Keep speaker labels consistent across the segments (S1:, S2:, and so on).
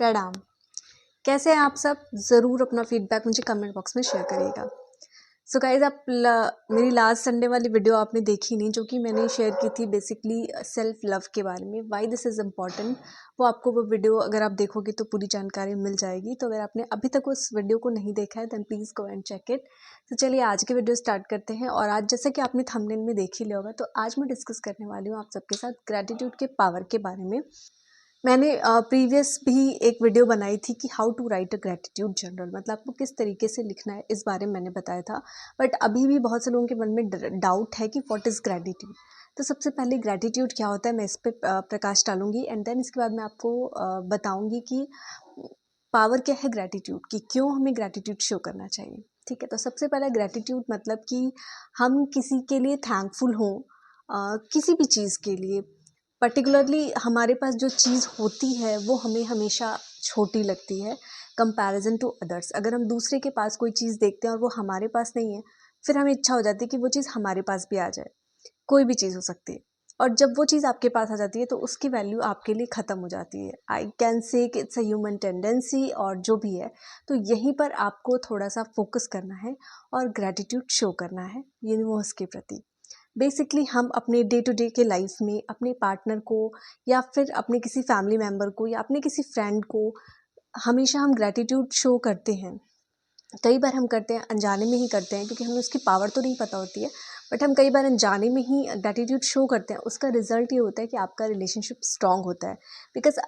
S1: प्रणाम। कैसे हैं आप सब? ज़रूर अपना फीडबैक मुझे कमेंट बॉक्स में शेयर करिएगा। सो गाइज़, आप मेरी लास्ट संडे वाली वीडियो आपने देखी नहीं, जो कि मैंने शेयर की थी बेसिकली सेल्फ लव के बारे में, व्हाई दिस इज़ इम्पॉर्टेंट। वो वीडियो अगर आप देखोगे तो पूरी जानकारी मिल जाएगी। तो अगर आपने अभी तक उस वीडियो को नहीं देखा है then please go and check it. तो चलिए आज की वीडियो स्टार्ट करते हैं। और आज जैसा कि आपने थंबनेल में देख ही लिया होगा, तो आज मैं डिस्कस करने वाली हूँ आप सबके साथ ग्रैटिट्यूड के पावर के बारे में। मैंने प्रीवियस भी एक वीडियो बनाई थी कि how to write a gratitude journal, मतलब आपको किस तरीके से लिखना है, इस बारे में मैंने बताया था। बट अभी भी बहुत से लोगों के मन में डाउट है कि व्हाट इज़ ग्रैटिट्यूड। तो सबसे पहले ग्रैटिट्यूड क्या होता है, मैं इस पर प्रकाश डालूंगी एंड देन इसके बाद मैं आपको बताऊंगी कि पावर क्या है ग्रैटिट्यूड की, क्यों हमें ग्रैटिट्यूड शो करना चाहिए। ठीक है, तो सबसे पहला ग्रैटिट्यूड मतलब कि हम किसी के लिए थैंकफुल हों, किसी भी चीज़ के लिए। पर्टिकुलरली हमारे पास जो चीज़ होती है वो हमें हमेशा छोटी लगती है कंपैरिजन टू अदर्स। अगर हम दूसरे के पास कोई चीज़ देखते हैं और वो हमारे पास नहीं है, फिर हमें इच्छा हो जाती है कि वो चीज़ हमारे पास भी आ जाए। कोई भी चीज़ हो सकती है, और जब वो चीज़ आपके पास आ जाती है तो उसकी वैल्यू आपके लिए ख़त्म हो जाती है। आई कैन से कि इट्स अ ह्यूमन टेंडेंसी, और जो भी है। तो यहीं पर आपको थोड़ा सा फोकस करना है और ग्रैटिट्यूड शो करना है यूनिवर्स के प्रति। बेसिकली हम अपने डे टू डे के लाइफ में अपने पार्टनर को, या फिर अपने किसी फैमिली मेम्बर को, या अपने किसी फ्रेंड को हमेशा हम ग्रैटिट्यूड शो करते हैं। कई बार हम करते हैं, अनजाने में ही करते हैं, क्योंकि हमें उसकी पावर तो नहीं पता होती है। बट हम कई बार अनजाने में ही ग्रैटिट्यूड शो करते हैं। उसका रिजल्ट ये होता है कि आपका रिलेशनशिप स्ट्रांग होता है। बिकॉज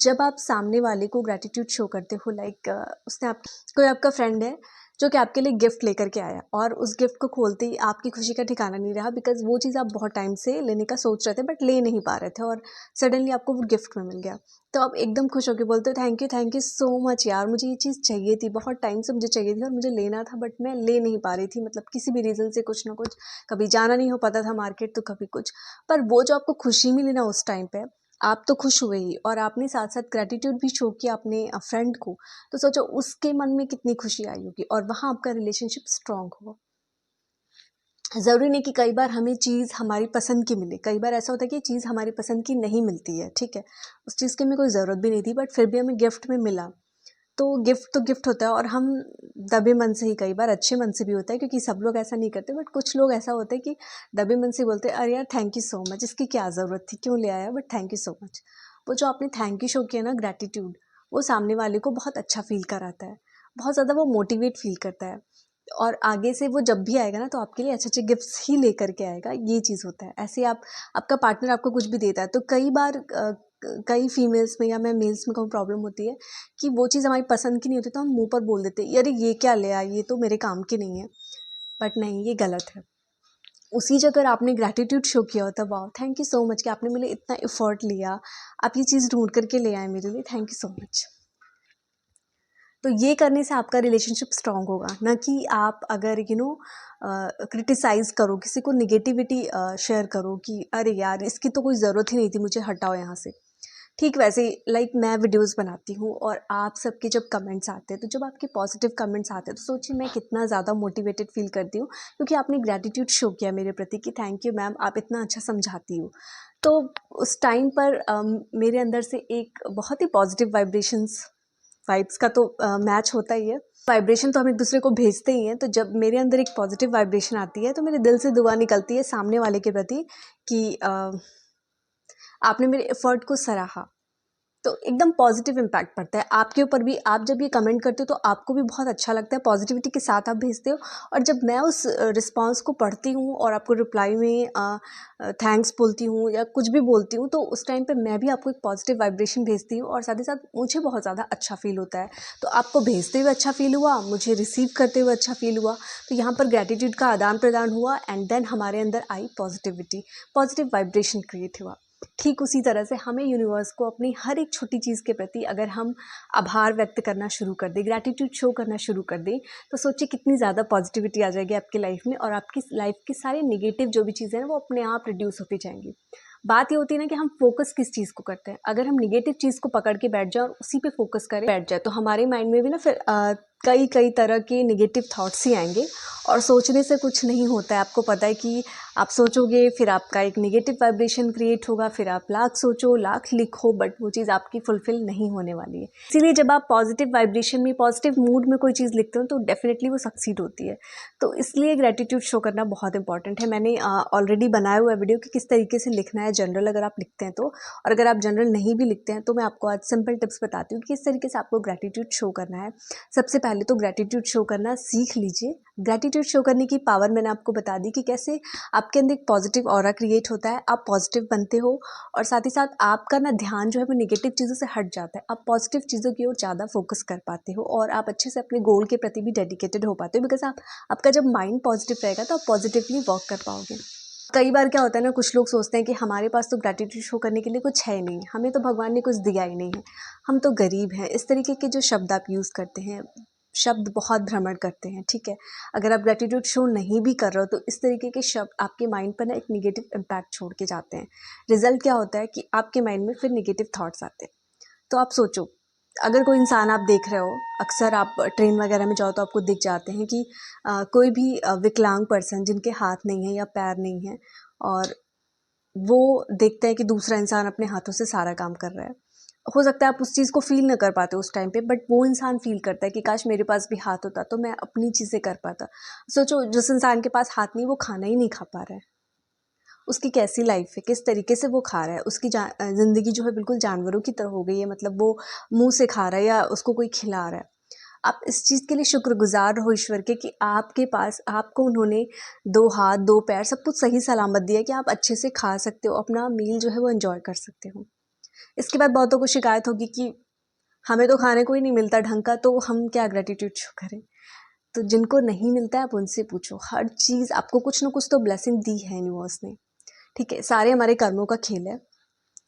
S1: जब आप सामने वाले को ग्रैटिट्यूड शो करते हो, लाइक उसने आप कोई आपका फ्रेंड है जो कि आपके लिए गिफ्ट लेकर के आया, और उस गिफ्ट को खोलते ही आपकी खुशी का ठिकाना नहीं रहा, बिकॉज वो चीज़ आप बहुत टाइम से लेने का सोच रहे थे बट ले नहीं पा रहे थे, और सडनली आपको वो गिफ्ट में मिल गया। तो आप एकदम खुश होकर बोलते हो थैंक यू सो मच यार, मुझे ये चीज़ चाहिए थी, बहुत टाइम से मुझे चाहिए थी और मुझे लेना था बट मैं ले नहीं पा रही थी, मतलब किसी भी रीज़न से, कुछ ना कुछ, कभी जाना नहीं हो पाता था मार्केट तो कभी कुछ। पर वो जो आपको खुशी मिली ना उस टाइम पे, आप तो खुश हुए ही, और आपने साथ साथ ग्रैटिट्यूड भी शो किया अपने फ्रेंड को। तो सोचो उसके मन में कितनी खुशी आई होगी, और वहाँ आपका रिलेशनशिप स्ट्रांग हो। ज़रूरी नहीं कि कई बार हमें चीज़ हमारी पसंद की मिले। कई बार ऐसा होता है कि चीज़ हमारी पसंद की नहीं मिलती है, ठीक है, उस चीज़ की हमें कोई ज़रूरत भी नहीं थी बट फिर भी हमें गिफ्ट में मिला। तो गिफ्ट होता है, और हम दबे मन से ही, कई बार अच्छे मन से भी होता है, क्योंकि सब लोग ऐसा नहीं करते, बट कुछ लोग ऐसा होता है कि दबे मन से बोलते हैं अरे यार थैंक यू सो मच, इसकी क्या ज़रूरत थी, क्यों ले आया, but thank you so much. वो जो आपने थैंक यू शो किया ना, ग्रैटिट्यूड, वो सामने वाले को बहुत अच्छा फील कराता है, बहुत ज़्यादा वो मोटिवेट फील करता है। और आगे से वो जब भी आएगा ना, तो आपके लिए अच्छे अच्छे गिफ्ट्स ही लेकर के आएगा। ये चीज़ होता है। ऐसे आपका पार्टनर आपको कुछ भी देता है, तो कई बार कई फीमेल्स में, या मैं मेल्स में कहूँ, प्रॉब्लम होती है कि वो चीज़ हमारी पसंद की नहीं होती, तो हम मुंह पर बोल देते हैं अरे ये क्या ले आया, ये तो मेरे काम की नहीं है। बट नहीं, ये गलत है। उसी जगह आपने ग्रैटिट्यूड शो किया होता, वाह थैंक यू सो मच कि आपने मेरे लिए इतना एफर्ट लिया, आप ये चीज़ ढूंढ करके ले आए मेरे लिए, थैंक यू सो मच। तो ये करने से आपका रिलेशनशिप स्ट्रांग होगा, ना कि आप अगर क्रिटिसाइज़ करो, किसी को निगेटिविटी शेयर करो कि अरे यार इसकी तो कोई ज़रूरत ही नहीं थी, मुझे हटाओ यहाँ से। ठीक वैसे ही लाइक मैं वीडियोस बनाती हूँ और आप सबके जब कमेंट्स आते हैं, तो जब आपके पॉजिटिव कमेंट्स आते हैं तो सोचिए मैं कितना ज़्यादा मोटिवेटेड फील करती हूँ, क्योंकि आपने ग्रैटिट्यूड शो किया मेरे प्रति कि थैंक यू मैम, आप इतना अच्छा समझाती हो। तो उस टाइम पर मेरे अंदर से एक बहुत ही पॉजिटिव वाइब्स का तो मैच होता ही है। वाइब्रेशन तो हम एक दूसरे को भेजते ही हैं। तो जब मेरे अंदर एक पॉजिटिव वाइब्रेशन आती है, तो मेरे दिल से दुआ निकलती है सामने वाले के प्रति कि आपने मेरे एफर्ट को सराहा। तो एकदम पॉजिटिव इम्पैक्ट पड़ता है आपके ऊपर भी। आप जब ये कमेंट करते हो तो आपको भी बहुत अच्छा लगता है, पॉजिटिविटी के साथ आप भेजते हो। और जब मैं उस रिस्पांस को पढ़ती हूँ और आपको रिप्लाई में थैंक्स बोलती हूँ या कुछ भी बोलती हूँ, तो उस टाइम पे मैं भी आपको एक पॉजिटिव वाइब्रेशन भेजती हूँ, और साथ ही साथ मुझे बहुत ज़्यादा अच्छा फील होता है। तो आपको भेजते हुए अच्छा फील हुआ, मुझे रिसीव करते हुए अच्छा फील हुआ। तो यहाँ पर ग्रैटिट्यूड का आदान प्रदान हुआ, एंड देन हमारे अंदर आई पॉजिटिविटी, पॉजिटिव वाइब्रेशन क्रिएट हुआ। ठीक उसी तरह से हमें यूनिवर्स को अपनी हर एक छोटी चीज़ के प्रति अगर हम आभार व्यक्त करना शुरू कर दें, ग्रैटिट्यूड शो करना शुरू कर दें, तो सोचिए कितनी ज़्यादा पॉजिटिविटी आ जाएगी आपकी लाइफ में, और आपकी लाइफ की सारी नेगेटिव जो भी चीज़ें हैं वो अपने आप रिड्यूस होती जाएंगी। बात ये होती है ना कि हम फोकस किस चीज़ को करते हैं। अगर हम नेगेटिव चीज़ को पकड़ के बैठ जाए और उसी पे फोकस करें बैठ जाए, तो हमारे माइंड में भी ना फिर कई कई तरह के नेगेटिव थॉट्स ही आएंगे और सोचने से कुछ नहीं होता है। आपको पता है कि आप सोचोगे फिर आपका एक नेगेटिव वाइब्रेशन क्रिएट होगा, फिर आप लाख सोचो लाख लिखो बट वो चीज़ आपकी फुलफिल नहीं होने वाली है। इसीलिए जब आप पॉजिटिव वाइब्रेशन में, पॉजिटिव मूड में कोई चीज़ लिखते हो तो डेफिनेटली वो सक्सीड होती है। तो इसलिए ग्रेटिट्यूड शो करना बहुत इंपॉर्टेंट है। मैंने ऑलरेडी बनाया हुआ वीडियो कि किस तरीके से लिखना है जनरल अगर आप लिखते हैं तो, और अगर आप जनरल नहीं भी लिखते हैं तो मैं आपको आज सिंपल टिप्स बताती हूँ कि किस तरीके से आपको ग्रेटिट्यूड शो करना है। सबसे पहले तो ग्रेटिट्यूड शो करना सीख लीजिए। ग्रेटिट्यूड शो करने की पावर मैंने आपको बता दी कि कैसे आपके अंदर एक पॉजिटिव ऑरा क्रिएट होता है, आप पॉजिटिव बनते हो और साथ ही साथ आपका ना ध्यान जो है वो नेगेटिव चीज़ों से हट जाता है। आप पॉजिटिव चीज़ों की ओर ज़्यादा फोकस कर पाते हो और आप अच्छे से अपने गोल के प्रति भी डेडिकेटेड हो पाते हो, बिकॉज आपका जब माइंड पॉजिटिव रहेगा तो आप पॉजिटिवली वर्क कर पाओगे। कई बार क्या होता है ना, कुछ लोग सोचते हैं कि हमारे पास तो ग्रेटिट्यूड शो करने के लिए कुछ है ही नहीं, हमें तो भगवान ने कुछ दिया ही नहीं है, हम तो गरीब हैं। इस तरीके के जो शब्द आप यूज़ करते हैं, शब्द बहुत भ्रमण करते हैं, ठीक है। अगर आप ग्रेटिट्यूड शो नहीं भी कर रहे हो तो इस तरीके के शब्द आपके माइंड पर ना एक नेगेटिव इम्पैक्ट छोड़ के जाते हैं। रिजल्ट क्या होता है कि आपके माइंड में फिर नेगेटिव थॉट्स आते हैं। तो आप सोचो, अगर कोई इंसान आप देख रहे हो, अक्सर आप ट्रेन वगैरह में जाओ तो आपको दिख जाते हैं कि कोई भी विकलांग पर्सन जिनके हाथ नहीं है या पैर नहीं है और वो देखते हैं कि दूसरा इंसान अपने हाथों से सारा काम कर रहा है। हो सकता है आप उस चीज़ को फील ना कर पाते उस टाइम पे, बट वो इंसान फील करता है कि काश मेरे पास भी हाथ होता तो मैं अपनी चीज़ें कर पाता। सोचो, जिस इंसान के पास हाथ नहीं वो खाना ही नहीं खा पा रहा है, उसकी कैसी लाइफ है, किस तरीके से वो खा रहा है। उसकी ज़िंदगी जो है बिल्कुल जानवरों की तरह हो गई है, मतलब वो मुंह से खा रहा है या उसको कोई खिला रहा है। आप इस चीज़ के लिए शुक्रगुजार रहो ईश्वर के कि आपके पास, आपको उन्होंने 2 हाथ 2 पैर सब कुछ सही सलामत दिया कि आप अच्छे से खा सकते हो, अपना मील जो है वो एंजॉय कर सकते हो। इसके बाद बहुतों को शिकायत होगी कि हमें तो खाने को ही नहीं मिलता ढंग का, तो हम क्या ग्रेटिट्यूड शो करें। तो जिनको नहीं मिलता है आप उनसे पूछो, हर चीज़ आपको कुछ ना कुछ तो ब्लेसिंग दी है यूनिवर्स ने, ठीक है। सारे हमारे कर्मों का खेल है।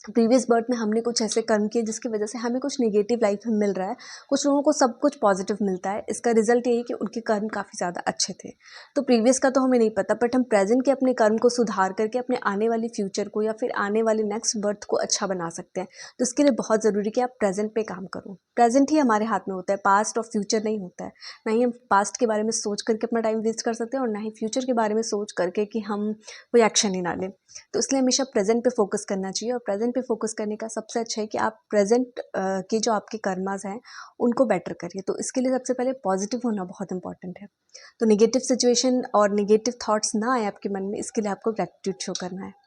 S1: प्रीवियस बर्थ में हमने कुछ ऐसे कर्म किए जिसकी वजह से हमें कुछ नेगेटिव लाइफ में मिल रहा है, कुछ लोगों को सब कुछ पॉजिटिव मिलता है। इसका रिजल्ट यही कि उनके कर्म काफ़ी ज़्यादा अच्छे थे। तो प्रीवियस का तो हमें नहीं पता, बट हम प्रेजेंट के अपने कर्म को सुधार करके अपने आने वाली फ्यूचर को या फिर आने वाले नेक्स्ट बर्थ को अच्छा बना सकते हैं। तो इसके लिए बहुत ज़रूरी कि आप प्रेजेंट पे काम करो। प्रेजेंट ही हमारे हाथ में होता है, पास्ट और फ्यूचर नहीं होता है। ना ही हम पास्ट के बारे में सोच करके अपना टाइम वेस्ट कर सकते हैं और ना ही फ्यूचर के बारे में सोच करके कि हम कोई एक्शन ही ना लें। तो इसलिए हमेशा प्रेजेंट पे फोकस करना चाहिए और प्रेजेंट पे फोकस करने का सबसे अच्छा है कि आप प्रेजेंट के जो आपके कर्मास हैं उनको बेटर करिए। तो इसके लिए सबसे पहले पॉजिटिव होना बहुत इंपॉर्टेंट है। तो नेगेटिव सिचुएशन और नेगेटिव थॉट्स ना आए आपके मन में, इसके लिए आपको ग्रेटिट्यूड शो करना है।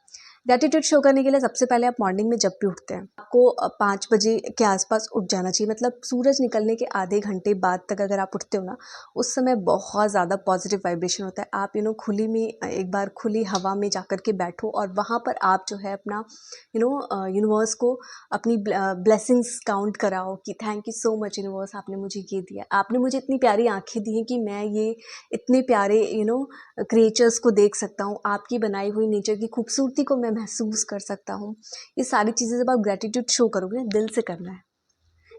S1: ग्रेटिट्यूड शो करने के लिए सबसे पहले आप मॉर्निंग में जब भी उठते हैं आपको 5 बजे के आसपास उठ जाना चाहिए। मतलब सूरज निकलने के आधे घंटे बाद तक अगर आप उठते हो ना, उस समय बहुत ज़्यादा पॉजिटिव वाइब्रेशन होता है। आप खुली में एक बार खुली हवा में जाकर के बैठो और वहाँ पर आप जो है अपना यूनिवर्स को अपनी ब्लेसिंग्स काउंट कराओ कि thank you so much universe, आपने मुझे ये दिया, आपने मुझे इतनी प्यारी आँखें दी हैं कि मैं ये इतने प्यारे क्रिएचर्स को देख सकता हूँ, आपकी बनाई हुई नेचर की खूबसूरती को मैं महसूस कर सकता हूँ। ये सारी चीज़ें जब आप ग्रेटिट्यूड शो करोगे ना, दिल से करना है।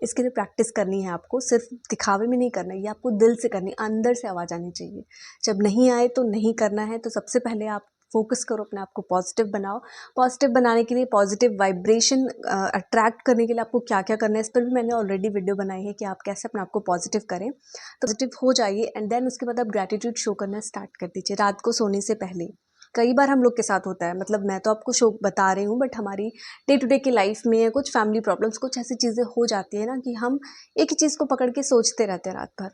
S1: इसके लिए प्रैक्टिस करनी है आपको, सिर्फ दिखावे में नहीं करना है, ये आपको दिल से करनी, अंदर से आवाज़ आनी चाहिए। जब नहीं आए तो नहीं करना है। तो सबसे पहले आप फोकस करो, अपने आप को पॉजिटिव बनाओ। पॉजिटिव बनाने के लिए, पॉजिटिव वाइब्रेशन अट्रैक्ट करने के लिए आपको क्या क्या करना है, इस पर भी मैंने ऑलरेडी वीडियो बनाई है कि आप कैसे अपने आप को पॉजिटिव करें। तो पॉजिटिव हो जाइए एंड देन उसके बाद आप ग्रेटिट्यूड शो करना स्टार्ट कर दीजिए रात को सोने से पहले। कई बार हम लोग के साथ होता है, मतलब मैं तो आपको शो बता रही हूँ, बट हमारी डे टू डे की लाइफ में कुछ फैमिली प्रॉब्लम्स, कुछ ऐसी चीज़ें हो जाती है ना कि हम एक ही चीज़ को पकड़ के सोचते रहते हैं रात भर।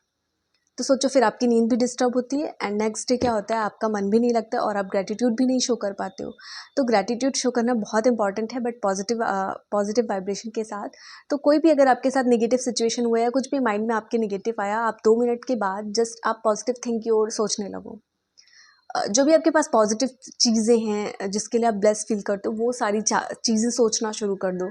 S1: तो सोचो, फिर आपकी नींद भी डिस्टर्ब होती है एंड नेक्स्ट डे क्या होता है, आपका मन भी नहीं लगता और आप ग्रेटिट्यूड भी नहीं शो कर पाते हो। तो ग्रेटिट्यूड शो करना बहुत इंपॉर्टेंट है, बट पॉजिटिव वाइब्रेशन के साथ। तो कोई भी अगर आपके साथ नेगेटिव सिचुएशन हुआ या कुछ भी माइंड में आपके नेगेटिव आया, आप 2 मिनट के बाद जस्ट आप पॉजिटिव थिंक की ओर सोचने लगो। जो भी आपके पास पॉजिटिव चीज़ें हैं जिसके लिए आप ब्लेस फील करते हो, वो सारी चीज़ें सोचना शुरू कर दो।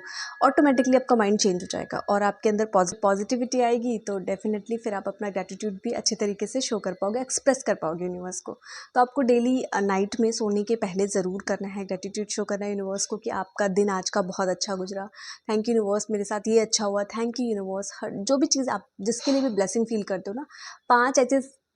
S1: ऑटोमेटिकली आपका माइंड चेंज हो जाएगा और आपके अंदर पॉजिटिविटी आएगी। तो डेफिनेटली फिर आप अपना ग्रेटिट्यूड भी अच्छे तरीके से शो कर पाओगे, एक्सप्रेस कर पाओगे यूनिवर्स को। तो आपको डेली नाइट में सोने के पहले ज़रूर करना है, ग्रेटिट्यूड शो करना है यूनिवर्स को कि आपका दिन आज का बहुत अच्छा गुजरा, थैंक यू यूनिवर्स, मेरे साथ ये अच्छा हुआ, थैंक यू यूनिवर्स। हर जो भी चीज़ आप जिसके लिए भी ब्लेसिंग फील करते हो ना,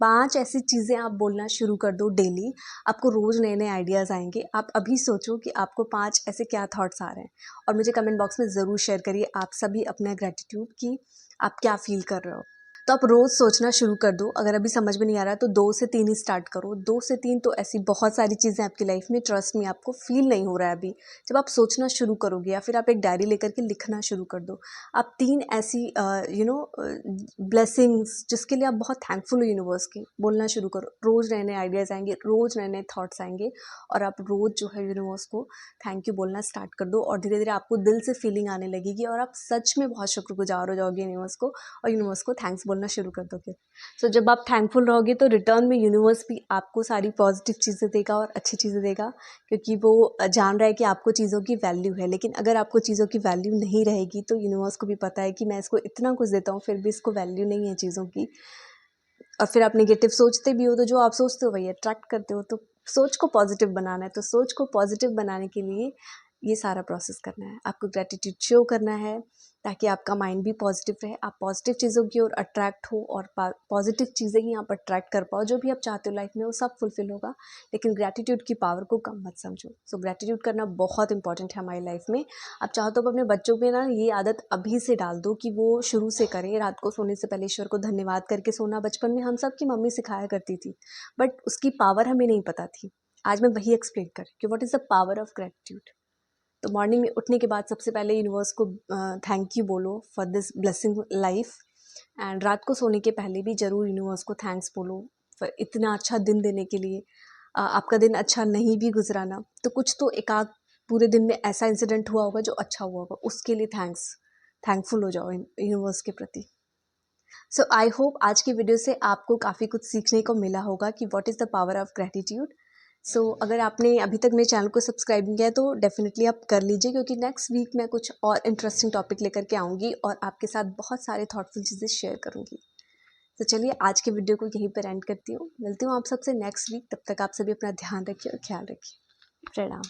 S1: 5 ऐसी चीज़ें आप बोलना शुरू कर दो डेली। आपको रोज़ नए नए आइडियाज़ आएंगे। आप अभी सोचो कि आपको 5 ऐसे क्या थॉट्स आ रहे हैं और मुझे कमेंट बॉक्स में ज़रूर शेयर करिए आप सभी अपना ग्रेटिट्यूड कि आप क्या फील कर रहे हो। तो आप रोज़ सोचना शुरू कर दो। अगर अभी समझ में नहीं आ रहा तो 2 से 3 ही स्टार्ट करो। 2 से 3 तो ऐसी बहुत सारी चीज़ें आपकी लाइफ में, ट्रस्ट मी, आपको फ़ील नहीं हो रहा है अभी। जब आप सोचना शुरू करोगे या फिर आप एक डायरी लेकर के लिखना शुरू कर दो। आप 3 ऐसी ब्लेसिंग्स जिसके लिए आप बहुत थैंकफुल हो यूनिवर्स की, बोलना शुरू करो। रोज़ नए-नए आइडियाज़ आएँगे, रोज़ नए-नए थॉट्स आएँगे और आप रोज़ जो है यूनिवर्स को थैंक यू बोलना स्टार्ट कर दो और धीरे-धीरे आपको दिल से फीलिंग आने लगेगी और आप सच में बहुत शुक्रगुज़ार हो जाओगे यूनिवर्स को और यूनिवर्स को थैंक्स बोलना शुरू कर दोगे। सो जब आप थैंकफुल रहोगे तो रिटर्न में यूनिवर्स भी आपको सारी पॉजिटिव चीज़ें देगा और अच्छी चीज़ें देगा, क्योंकि वो जान रहा है कि आपको चीज़ों की वैल्यू है। लेकिन अगर आपको चीज़ों की वैल्यू नहीं रहेगी तो यूनिवर्स को भी पता है कि मैं इसको इतना कुछ देता हूँ फिर भी इसको वैल्यू नहीं है चीज़ों की, और फिर आप नेगेटिव सोचते भी हो तो जो आप सोचते हो वही अट्रैक्ट करते हो। तो सोच को पॉजिटिव बनाना है, तो सोच को पॉजिटिव बनाने के लिए ये सारा प्रोसेस करना है। आपको ग्रैटिट्यूड शो करना है ताकि आपका माइंड भी पॉजिटिव रहे, आप पॉजिटिव चीज़ों की ओर अट्रैक्ट हो और पॉजिटिव चीज़ें ही आप अट्रैक्ट कर पाओ। जो भी आप चाहते हो लाइफ में वो सब फुलफिल होगा, लेकिन ग्रैटिट्यूड की पावर को कम मत समझो। सो ग्रैटिट्यूड करना बहुत इंपॉर्टेंट है हमारी लाइफ में। आप चाहो तो अपने बच्चों पे ना ये आदत अभी से डाल दो कि वो शुरू से करें। रात को सोने से पहले ईश्वर को धन्यवाद करके सोना बचपन में हम सब की मम्मी सिखाया करती थी, बट उसकी पावर हमें नहीं पता थी। आज मैं वही एक्सप्लेन कर कि what is the power of gratitude. तो मॉर्निंग में उठने के बाद सबसे पहले यूनिवर्स को थैंक यू बोलो for this blessing life, and रात को सोने के पहले भी ज़रूर यूनिवर्स को थैंक्स बोलो फॉर इतना अच्छा दिन देने के लिए। आपका दिन अच्छा नहीं भी गुजरा ना तो कुछ तो एक आध पूरे दिन में ऐसा इंसिडेंट हुआ होगा जो अच्छा हुआ होगा, उसके लिए थैंकफुल हो जाओ यूनिवर्स के प्रति। सो आई होप आज की वीडियो से आपको काफ़ी कुछ सीखने को मिला होगा कि what is the power of gratitude. So अगर आपने अभी तक मेरे चैनल को सब्सक्राइब नहीं किया है तो डेफिनेटली आप कर लीजिए, क्योंकि नेक्स्ट वीक मैं कुछ और इंटरेस्टिंग टॉपिक लेकर के आऊँगी और आपके साथ बहुत सारे थॉटफुल चीज़ें शेयर करूँगी। तो चलिए आज के वीडियो को यहीं पर एंड करती हूँ। मिलती हूँ आप सबसे नेक्स्ट वीक। तब तक आप सभी अपना ध्यान रखिए और ख्याल रखिए। प्रणाम।